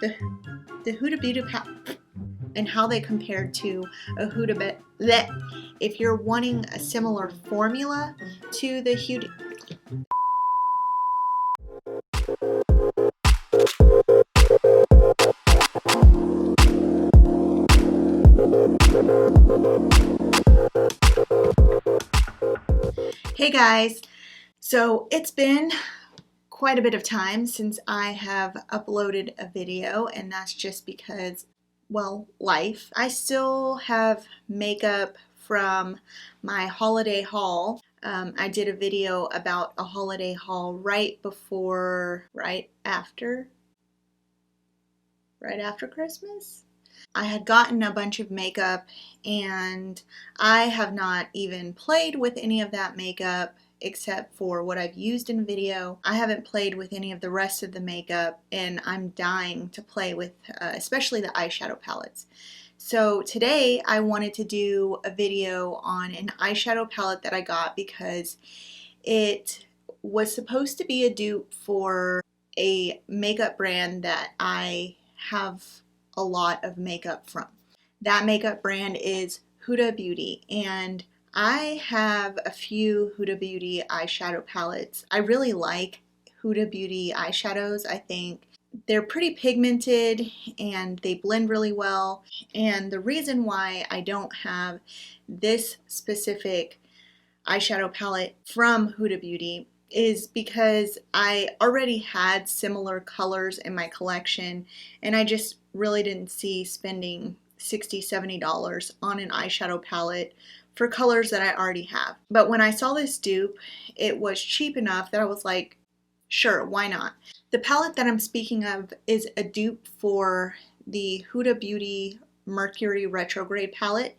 the Huda Beauty palette and how they compared to a Huda Beauty. If you're wanting a similar formula to the Huda. Hey guys, so it's been quite a bit of time since I have uploaded a video, and that's just because, well, life. I still have makeup from my holiday haul. I did a video about a holiday haul right after Christmas. I had gotten a bunch of makeup and I have not even played with any of that makeup except for what I've used in video. I haven't played with any of the rest of the makeup, and I'm dying to play with especially the eyeshadow palettes. So today I wanted to do a video on an eyeshadow palette that I got because it was supposed to be a dupe for a makeup brand that I have a lot of makeup from. That makeup brand is Huda Beauty, and I have a few Huda Beauty eyeshadow palettes. I really like Huda Beauty eyeshadows. I think they're pretty pigmented and they blend really well. And the reason why I don't have this specific eyeshadow palette from Huda Beauty is because I already had similar colors in my collection, and I just really didn't see spending $60–70 on an eyeshadow palette for colors that I already have. But when I saw this dupe, it was cheap enough that I was like, sure, why not? The palette that I'm speaking of is a dupe for the Huda Beauty Mercury Retrograde palette,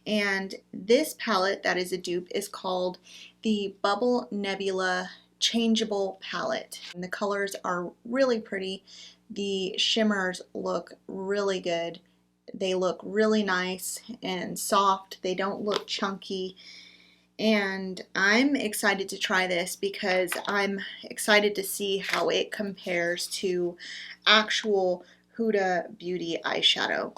and this palette that is a dupe is called the Bubble Nebula Changeable Palette. And the colors are really pretty. The shimmers look really good. They look really nice and soft. They don't look chunky. And I'm excited to try this because I'm excited to see how it compares to actual Huda Beauty eyeshadow.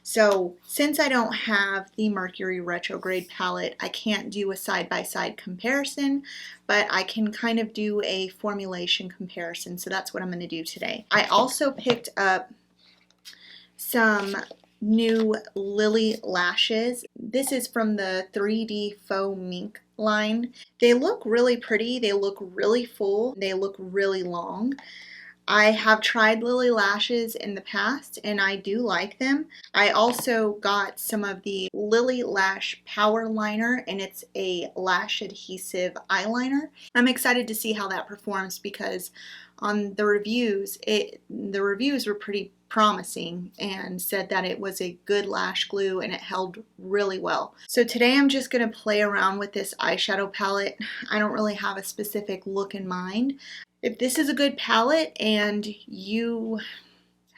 So since I don't have the Mercury Retrograde palette, I can't do a side-by-side comparison, but I can kind of do a formulation comparison. So that's what I'm going to do today. I also picked up some new Lilly lashes. This is from the 3D Faux Mink line. They look really pretty. They look really full. They look really long. I have tried Lilly lashes in the past and I do like them. I also got some of the Lilly Lash Power Liner, and it's a lash adhesive eyeliner. I'm excited to see how that performs because on the reviews, the reviews were pretty promising and said that it was a good lash glue and it held really well. So today I'm just going to play around with this eyeshadow palette. I don't really have a specific look in mind. If this is a good palette and you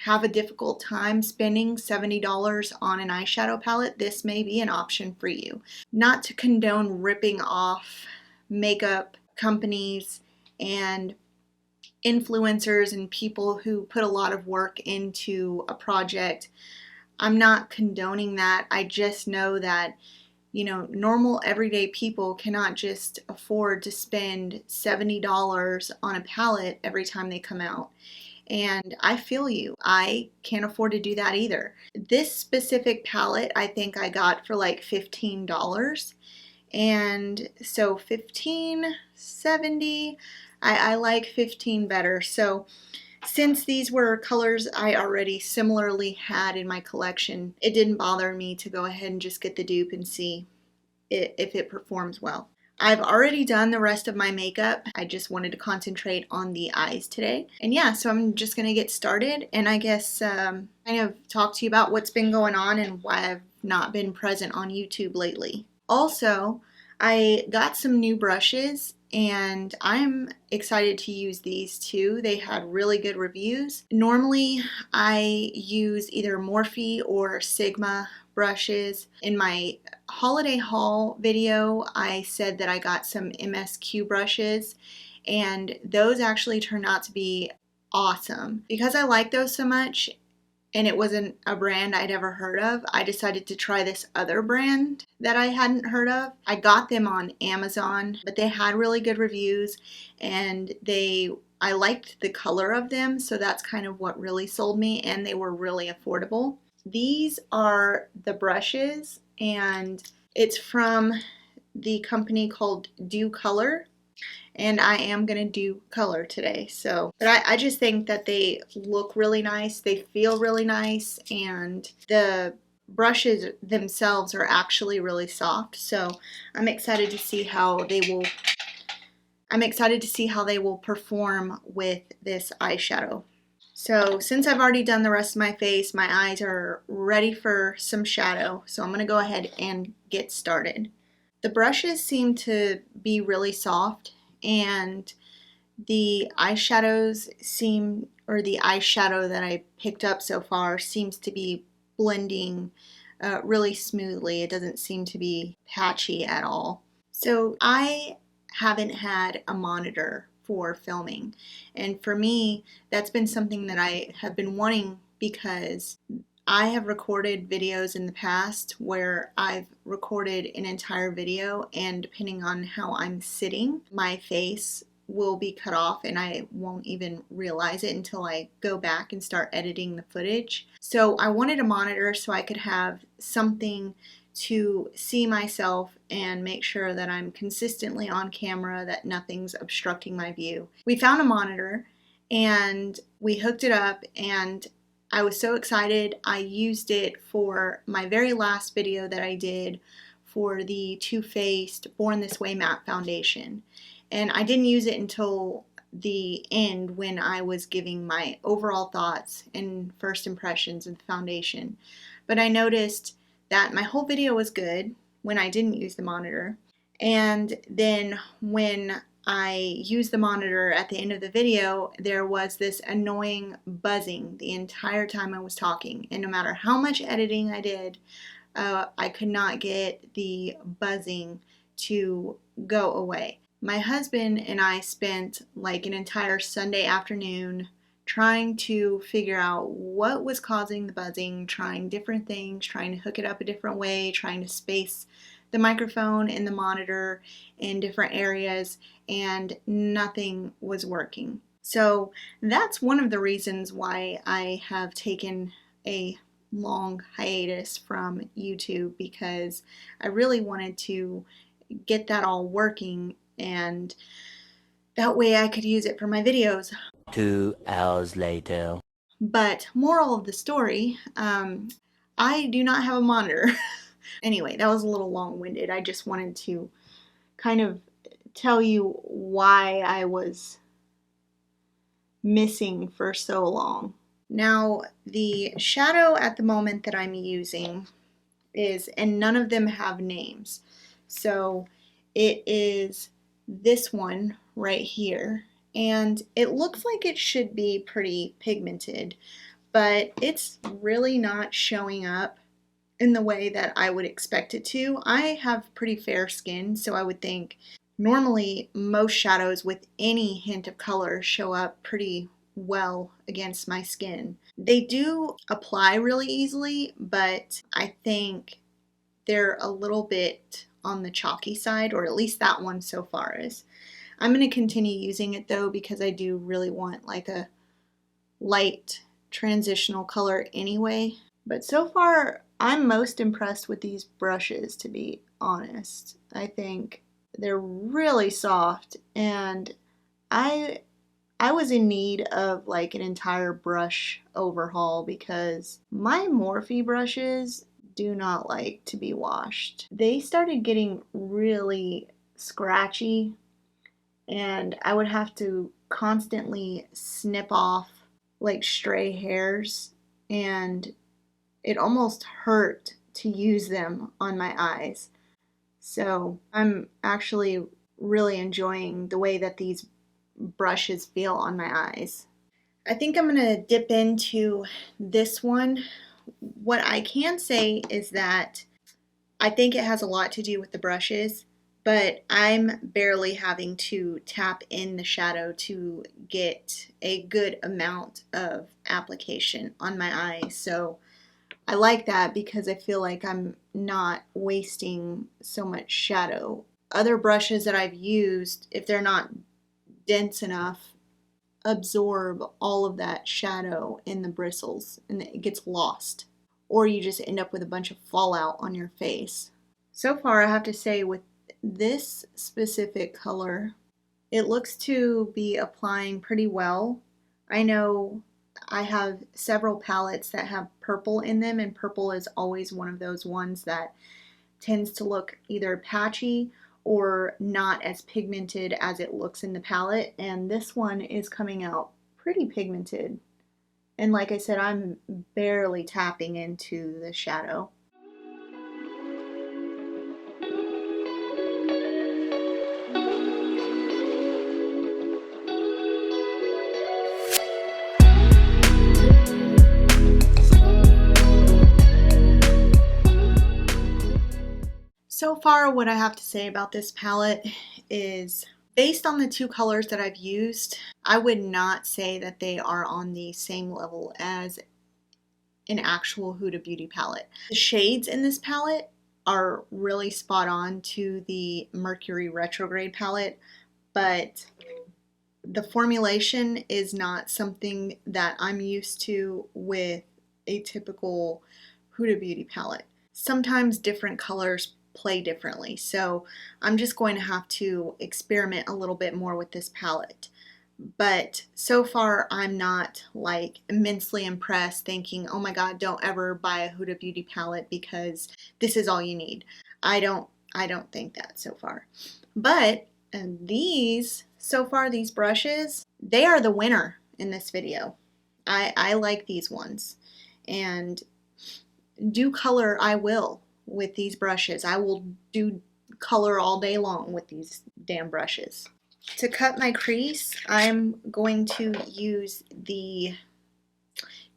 have a difficult time spending $70 on an eyeshadow palette, this may be an option for you. Not to condone ripping off makeup companies and influencers and people who put a lot of work into a project. I'm not condoning that. I just know that, you know, normal everyday people cannot just afford to spend $70 on a palette every time they come out. And I feel you. I can't afford to do that either. This specific palette I think I got for like $15. And so $15, $70, I like 15 better. So since these were colors I already similarly had in my collection, it didn't bother me to go ahead and just get the dupe and see if it performs well. I've already done the rest of my makeup. I just wanted to concentrate on the eyes today. And yeah, so I'm just gonna get started and I guess kind of talk to you about what's been going on and why I've not been present on YouTube lately. Also, I got some new brushes and I'm excited to use these too. They had really good reviews. Normally I use either Morphe or Sigma brushes. In my holiday haul video I said that I got some MSQ brushes and those actually turned out to be awesome. Because I like those so much, and it wasn't a brand I'd ever heard of, I decided to try this other brand that I hadn't heard of. I got them on Amazon, but they had really good reviews, and I liked the color of them, so that's kind of what really sold me, and they were really affordable. These are the brushes, and it's from the company called Dupe, and I am going to do color today. But I just think that they look really nice, they feel really nice, and the brushes themselves are actually really soft. So I'm excited to see how they will perform with this eyeshadow. So since I've already done the rest of my face, my eyes are ready for some shadow. So I'm going to go ahead and get started. The brushes seem to be really soft, and the eyeshadows the eyeshadow that I picked up so far seems to be blending really smoothly. It doesn't seem to be patchy at all. So I haven't had a monitor for filming, and for me that's been something that I have been wanting, because I have recorded videos in the past where I've recorded an entire video, and depending on how I'm sitting, my face will be cut off and I won't even realize it until I go back and start editing the footage. So I wanted a monitor so I could have something to see myself and make sure that I'm consistently on camera, that nothing's obstructing my view. We found a monitor and we hooked it up, and I was so excited. I used it for my very last video that I did for the Too Faced Born This Way matte foundation. And I didn't use it until the end when I was giving my overall thoughts and first impressions of the foundation. But I noticed that my whole video was good when I didn't use the monitor. And then when I used the monitor at the end of the video, there was this annoying buzzing the entire time I was talking. And no matter how much editing I did, I could not get the buzzing to go away. My husband and I spent like an entire Sunday afternoon trying to figure out what was causing the buzzing, trying different things, trying to hook it up a different way, trying to space the microphone and the monitor in different areas, and nothing was working. So that's one of the reasons why I have taken a long hiatus from YouTube, because I really wanted to get that all working, and that way I could use it for my videos. 2 hours later. But moral of the story, I do not have a monitor. Anyway, that was a little long-winded. I just wanted to kind of tell you why I was missing for so long. Now, the shadow at the moment that I'm using and none of them have names. So it is this one right here, and it looks like it should be pretty pigmented, but it's really not showing up in the way that I would expect it to. I have pretty fair skin, so I would think normally most shadows with any hint of color show up pretty well against my skin. They do apply really easily, but I think they're a little bit on the chalky side, or at least that one so far is. I'm going to continue using it though, because I do really want like a light transitional color anyway. But so far, I'm most impressed with these brushes, to be honest. I think they're really soft, and I was in need of like an entire brush overhaul, because my Morphe brushes do not like to be washed. They started getting really scratchy, and I would have to constantly snip off like stray hairs, and it almost hurt to use them on my eyes. So I'm actually really enjoying the way that these brushes feel on my eyes. I think I'm going to dip into this one. What I can say is that I think it has a lot to do with the brushes, but I'm barely having to tap in the shadow to get a good amount of application on my eyes. So I like that because I feel like I'm not wasting so much shadow. Other brushes that I've used, if they're not dense enough, absorb all of that shadow in the bristles and it gets lost. Or you just end up with a bunch of fallout on your face. So far, I have to say with this specific color, it looks to be applying pretty well. I know I have several palettes that have purple in them, and purple is always one of those ones that tends to look either patchy or not as pigmented as it looks in the palette, and this one is coming out pretty pigmented. And like I said, I'm barely tapping into the shadow. So far, what I have to say about this palette is, based on the two colors that I've used, I would not say that they are on the same level as an actual Huda Beauty palette. The shades in this palette are really spot on to the Mercury Retrograde palette, but the formulation is not something that I'm used to with a typical Huda Beauty palette. Sometimes different colors play differently, so I'm just going to have to experiment a little bit more with this palette. But so far I'm not like immensely impressed thinking, oh my god, don't ever buy a Huda Beauty palette because this is all you need. I don't think that so far. But these, so far, these brushes, they are the winner in this video. I like these ones, and do color I will with these brushes. I will do color all day long with these damn brushes. To cut my crease, I'm going to use the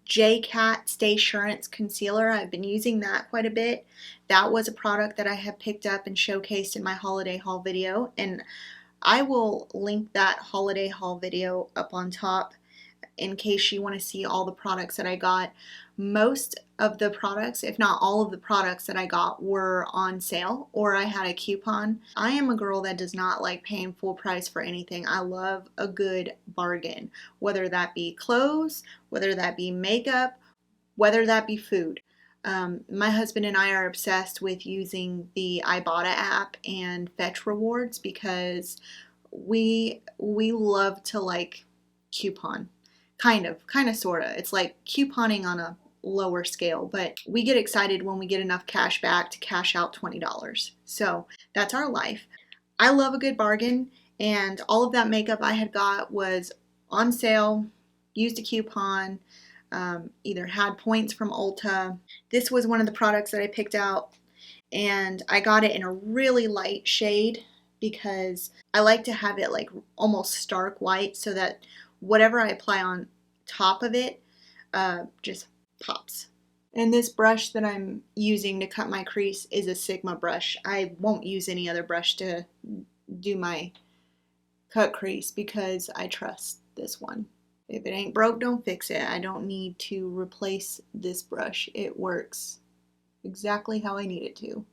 J-Cat Staysurance concealer. I've been using that quite a bit. That was a product that I have picked up and showcased in my holiday haul video, and I will link that holiday haul video up on top in case you want to see all the products that I got. Most of the products, if not all of the products that I got, were on sale or I had a coupon. I am a girl that does not like paying full price for anything. I love a good bargain, whether that be clothes, whether that be makeup, whether that be food. My husband and I are obsessed with using the Ibotta app and Fetch rewards because we love to like coupon. Kind of, sorta. It's like couponing on a lower scale, but we get excited when we get enough cash back to cash out $20. So that's our life. I love a good bargain, and all of that makeup I had got was on sale, used a coupon, either had points from Ulta. This was one of the products that I picked out, and I got it in a really light shade because I like to have it like almost stark white so that whatever I apply on top of it just pops. And this brush that I'm using to cut my crease is a Sigma brush. I won't use any other brush to do my cut crease because I trust this one. If it ain't broke, don't fix it. I don't need to replace this brush. It works exactly how I need it to.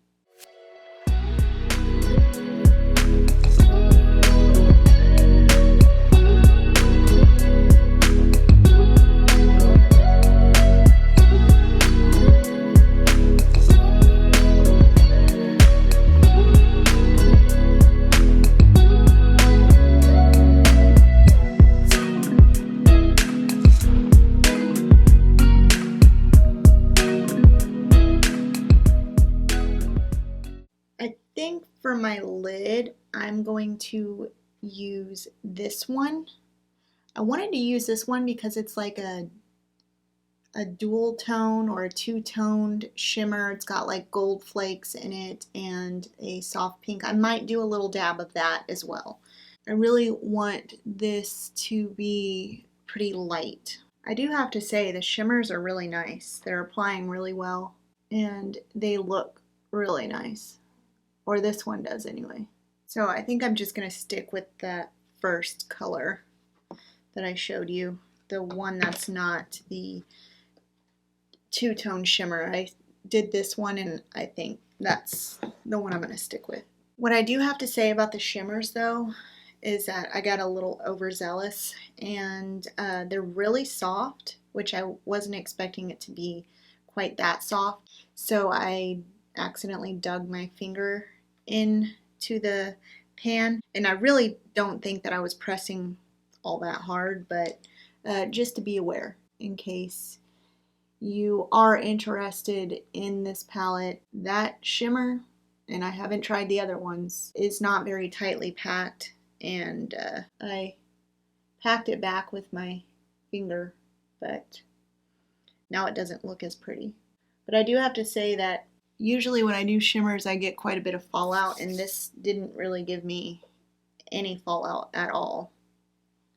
For my lid, I'm going to use this one. I wanted to use this one because it's like a dual tone or a two-toned shimmer. It's got like gold flakes in it and a soft pink. I might do a little dab of that as well. I really want this to be pretty light. I do have to say the shimmers are really nice. They're applying really well and they look really nice. Or this one does anyway. So I think I'm just going to stick with that first color that I showed you. the one that's not the two-tone shimmer. I did this one, and I think that's the one I'm going to stick with. What I do have to say about the shimmers, though, is that I got a little overzealous, and they're really soft, which I wasn't expecting it to be quite that soft. So I accidentally dug my finger into the pan, and I really don't think that I was pressing all that hard, but just to be aware in case you are interested in this palette. That shimmer, and I haven't tried the other ones, is not very tightly packed, and I packed it back with my finger, but now it doesn't look as pretty. But I do have to say that usually when I do shimmers I get quite a bit of fallout, and this didn't really give me any fallout at all,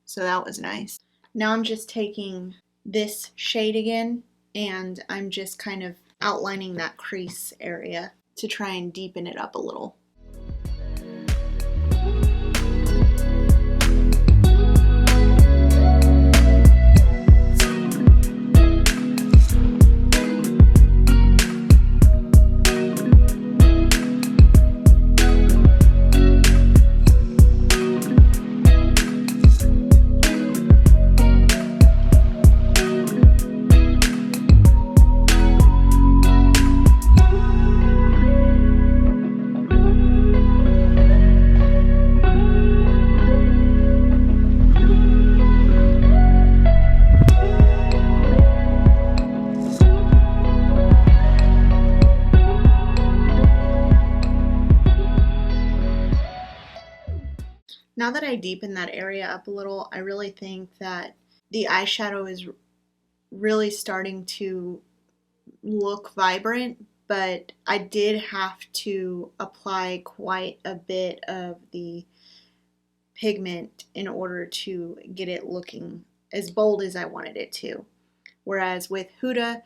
so that was nice. Now I'm just taking this shade again, and I'm just kind of outlining that crease area to try and deepen it up a little. Now that I deepen that area up a little, I really think that the eyeshadow is really starting to look vibrant, but I did have to apply quite a bit of the pigment in order to get it looking as bold as I wanted it to. Whereas with Huda,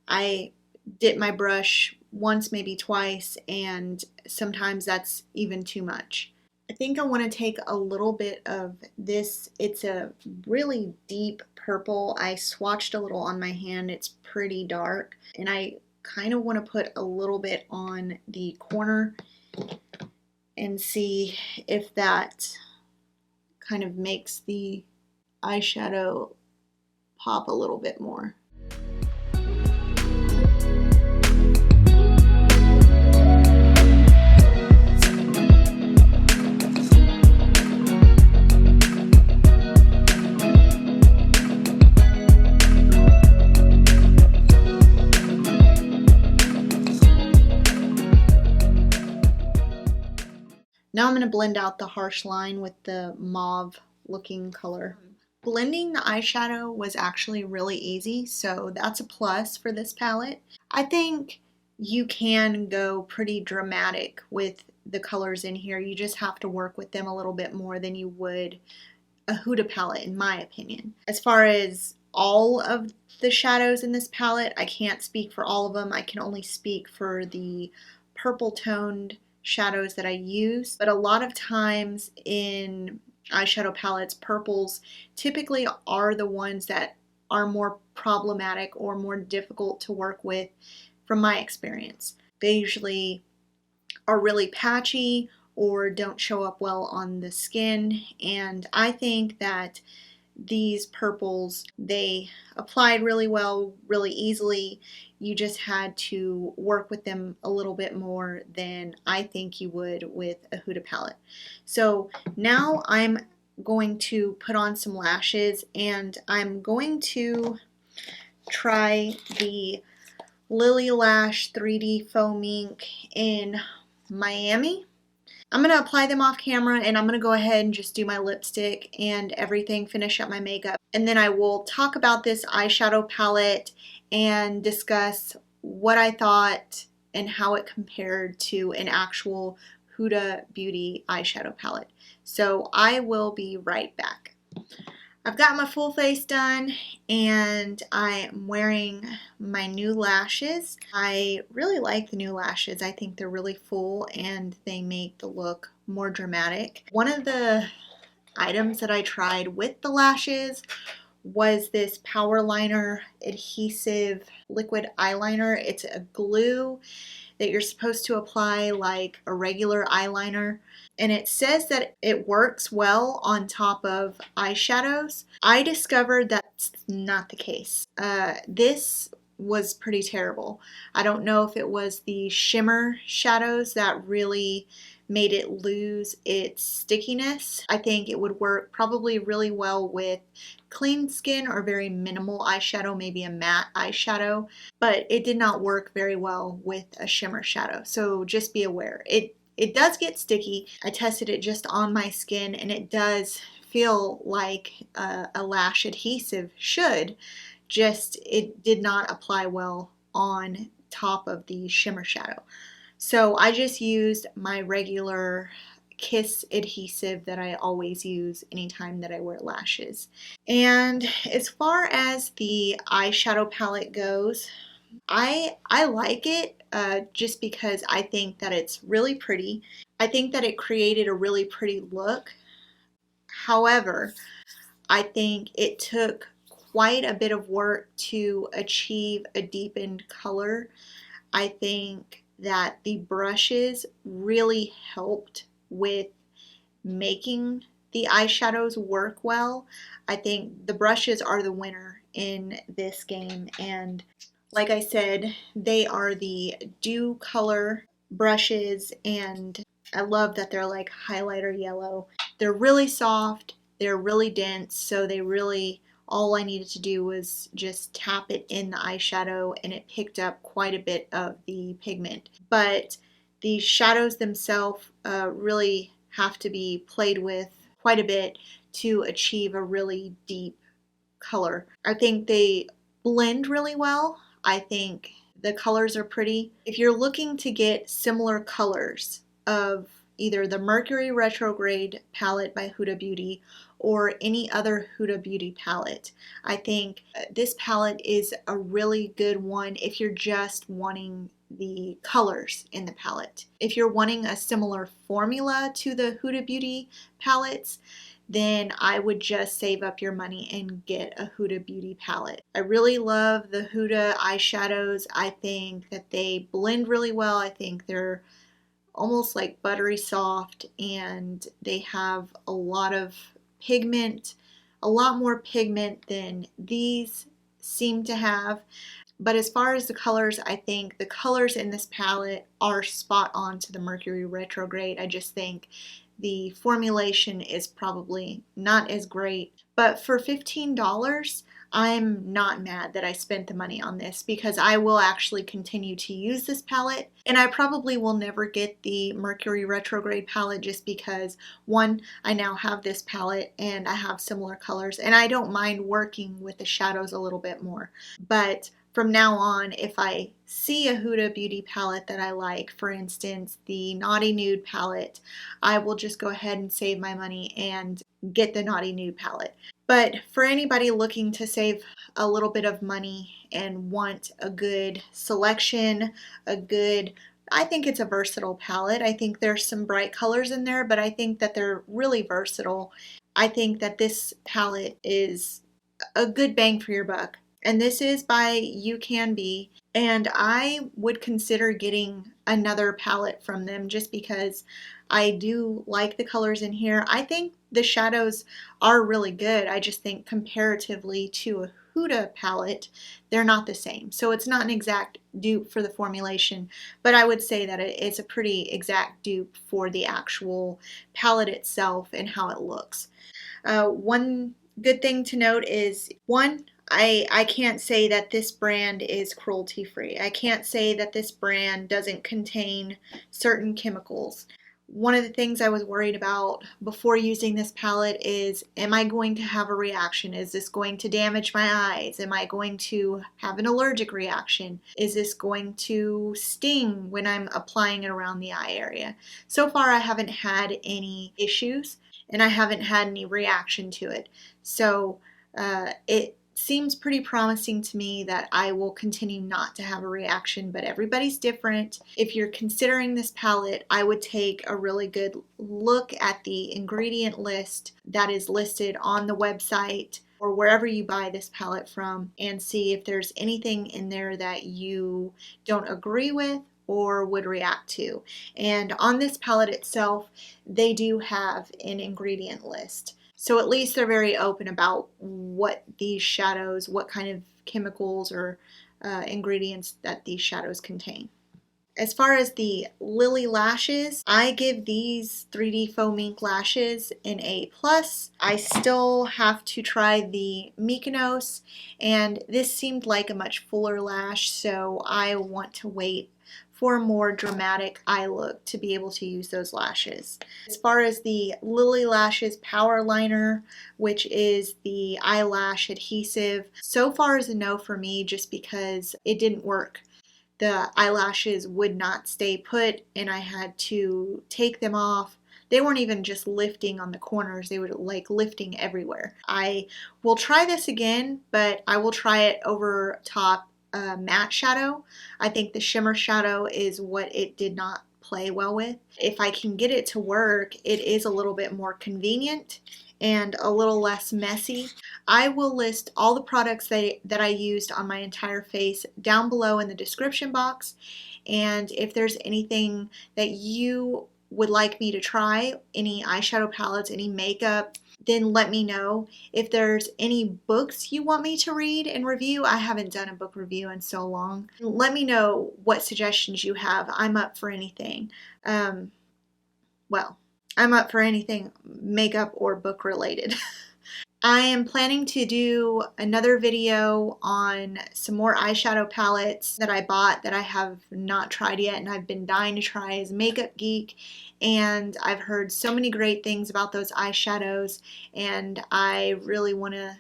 I dip my brush once, maybe twice, and sometimes that's even too much. I think I want to take a little bit of this. It's a really deep purple. I swatched a little on my hand. It's pretty dark, and I kind of want to put a little bit on the corner and see if that kind of makes the eyeshadow pop a little bit more. Now I'm going to blend out the harsh line with the mauve looking color. Blending the eyeshadow was actually really easy, so that's a plus for this palette. I think you can go pretty dramatic with the colors in here. You just have to work with them a little bit more than you would a Huda palette, in my opinion. As far as all of the shadows in this palette, I can't speak for all of them. I can only speak for the purple toned shadows that I use, but a lot of times in eyeshadow palettes, purples typically are the ones that are more problematic or more difficult to work with from my experience. They usually are really patchy or don't show up well on the skin, and I think that these purples, they applied really well, really easily. You just had to work with them a little bit more than I think you would with a Huda palette. So now I'm going to put on some lashes, and I'm going to try the Lilly Lash 3D Foam Ink in Miami. I'm going to apply them off camera, and I'm going to go ahead and just do my lipstick and everything, finish up my makeup, and then I will talk about this eyeshadow palette and discuss what I thought and how it compared to an actual Huda Beauty eyeshadow palette. So I will be right back. I've got my full face done, and I am wearing my new lashes. I really like the new lashes. I think they're really full and they make the look more dramatic. One of the items that I tried with the lashes was this Power Liner Adhesive Liquid Eyeliner. It's a glue that you're supposed to apply like a regular eyeliner. And it says that it works well on top of eyeshadows. I discovered that's not the case. This was pretty terrible. I don't know if it was the shimmer shadows that really made it lose its stickiness. I think it would work probably really well with clean skin or very minimal eyeshadow, maybe a matte eyeshadow, but it did not work very well with a shimmer shadow. So just be aware. It does get sticky. I tested it just on my skin and it does feel like a lash adhesive should, just it did not apply well on top of the shimmer shadow. So I just used my regular Kiss adhesive that I always use anytime that I wear lashes. And as far as the eyeshadow palette goes, I like it just because I think that it's really pretty. I think that it created a really pretty look. However, I think it took quite a bit of work to achieve a deepened color. I think that the brushes really helped with making the eyeshadows work well. I think the brushes are the winner in this game, and like I said, they are the Dew Color brushes, and I love that they're like highlighter yellow. They're really soft, they're really dense, so they really, all I needed to do was just tap it in the eyeshadow and it picked up quite a bit of the pigment. But the shadows themselves really have to be played with quite a bit to achieve a really deep color. I think they blend really well. I think the colors are pretty. If you're looking to get similar colors of either the Mercury Retrograde palette by Huda Beauty or any other Huda Beauty palette, I think this palette is a really good one if you're just wanting the colors in the palette. If you're wanting a similar formula to the Huda Beauty palettes, then I would just save up your money and get a Huda Beauty palette. I really love the Huda eyeshadows. I think that they blend really well. I think they're almost like buttery soft, and they have a lot of pigment, a lot more pigment than these seem to have. But as far as the colors, I think the colors in this palette are spot on to the Mercury Retrograde. I just think the formulation is probably not as great. But for $15, I'm not mad that I spent the money on this because I will actually continue to use this palette, and I probably will never get the Mercury Retrograde palette just because, one, I now have this palette and I have similar colors and I don't mind working with the shadows a little bit more. But from now on, if I see a Huda Beauty palette that I like, for instance, the Naughty Nude palette, I will just go ahead and save my money and get the Naughty Nude palette. But for anybody looking to save a little bit of money and want a good selection, I think it's a versatile palette. I think there's some bright colors in there, but I think that they're really versatile. I think that this palette is a good bang for your buck. And this is by UCANBE, and I would consider getting another palette from them just because I do like the colors in here. I think the shadows are really good. I just think comparatively to a Huda palette, they're not the same. So it's not an exact dupe for the formulation, but I would say that it's a pretty exact dupe for the actual palette itself and how it looks. One good thing to note is, one, I can't say that this brand is cruelty free. I can't say that this brand doesn't contain certain chemicals. One of the things I was worried about before using this palette is, am I going to have a reaction? Is this going to damage my eyes? Am I going to have an allergic reaction? Is this going to sting when I'm applying it around the eye area? So far I haven't had any issues and I haven't had any reaction to it. So it seems pretty promising to me that I will continue not to have a reaction, but everybody's different. If you're considering this palette, I would take a really good look at the ingredient list that is listed on the website. or wherever you buy this palette from and see if there's anything in there that you don't agree with or would react to. And on this palette itself, they do have an ingredient list. So at least they're very open about what these shadows, what kind of chemicals or ingredients that these shadows contain. As far as the Lilly lashes, I give these 3D Faux Mink lashes an A+. I still have to try the Mykonos, and this seemed like a much fuller lash, so I want to wait for a more dramatic eye look to be able to use those lashes. As far as the Lilly Lashes Power Liner, which is the eyelash adhesive, so far is a no for me just because it didn't work. The eyelashes would not stay put and I had to take them off. They weren't even just lifting on the corners, they were like lifting everywhere. I will try this again, but I will try it over top matte shadow. I think the shimmer shadow is what it did not play well with. If I can get it to work, it is a little bit more convenient and a little less messy. I will list all the products that I used on my entire face down below in the description box, and if there's anything that you would like me to try, any eyeshadow palettes, any makeup, then let me know. If there's any books you want me to read and review, I haven't done a book review in so long. Let me know what suggestions you have. I'm up for anything. Well, I'm up for anything makeup or book related. I am planning to do another video on some more eyeshadow palettes that I bought that I have not tried yet and I've been dying to try as a makeup geek, and I've heard so many great things about those eyeshadows and I really want to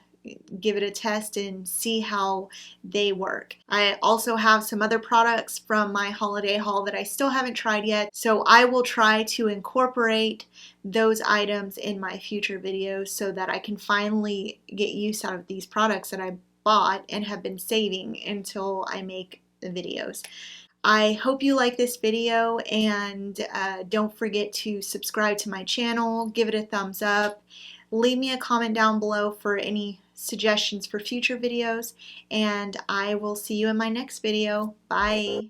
give it a test and see how they work. I also have some other products from my holiday haul that I still haven't tried yet, so I will try to incorporate those items in my future videos so that I can finally get use out of these products that I bought and have been saving until I make the videos. I hope you like this video, and don't forget to subscribe to my channel, give it a thumbs up, leave me a comment down below for any suggestions for future videos, and I will see you in my next video. Bye!